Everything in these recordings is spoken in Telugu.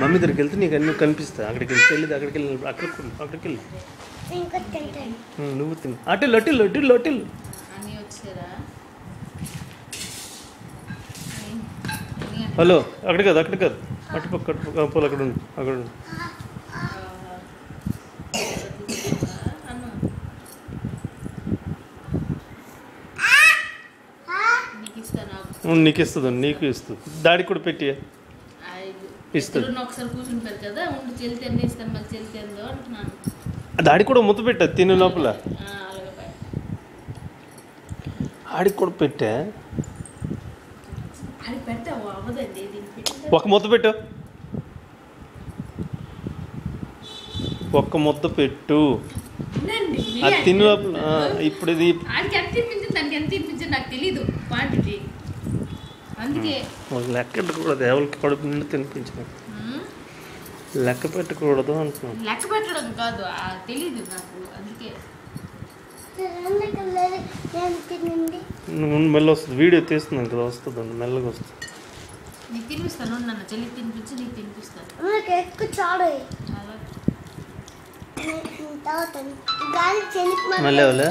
మమ్మీ దగ్గరికి వెళ్తే నీకు అన్నీ కనిపిస్తాయి. అక్కడికి వెళ్ళి చెల్లిది అక్కడికి వెళ్ళి అక్కడికి వెళ్ళి నువ్వు తిను. అటిల్ అటిల్ అటిల్ అటిల్ హలో అక్కడ కాదు అటుపక్క పోలు అక్కడ ఉండు నీకు ఇస్తుంది నీకు ఇస్తుంది డాడీ కూడా పెట్టి ఇస్తుంది. డాడీ కూడా ముద్ద పెట్టా తినే లోపల ఆడికి కూడా పెట్టా. ఒక ముద్ద పెట్టు ఒక్క ముద్ద పెట్టు అది తినే లోపల. ఇప్పుడు ఇది లెక్క పెట్టకూడదు ఎవరికి కడుపు నిండా తినిపించిన లెక్క పెట్టకూడదు అంటున్నాను. లెక్క పెట్టడం కాదు తెలీదు నాకు అందుకే మెల్ల వస్తుంది వీడియో తీస్తున్నాను కదా వస్తుంది మెల్లగా వస్తుంది. నీకు తినిపిస్తాను నన్ను చెల్లి తినిపించి నీకు తినిపిస్తాను. మళ్ళీ ఎవరు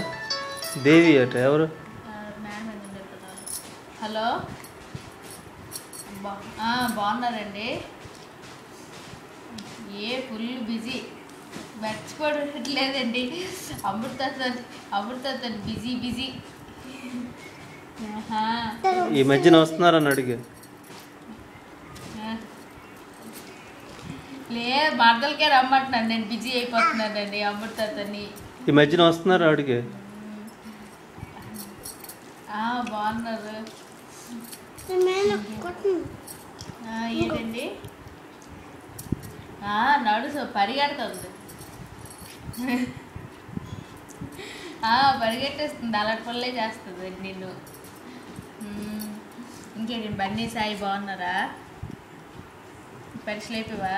దేవి అట ఎవరు? హలో బాగున్నారండి? ఫుల్ బిజీ మర్చిపోవట్లేదండి. అమృతతో బిజీ ఈ మధ్యన వస్తున్నారని అడిగి మరదలకే రమ్మంటున్నాను. నేను బిజీ అయిపోతున్నానండి అమృతని. ఈ మధ్యన వస్తున్నారు అడిగి బాగున్నారు ఏంటండి? నడుసు పరిగెడుతుంది పరిగెట్టేస్తుంది అలాంటి పనులే చేస్తుంది నిన్ను. ఇంకేంటి బన్నీ సాయి బాగున్నారా? పరీక్షలు అయిపోయావా?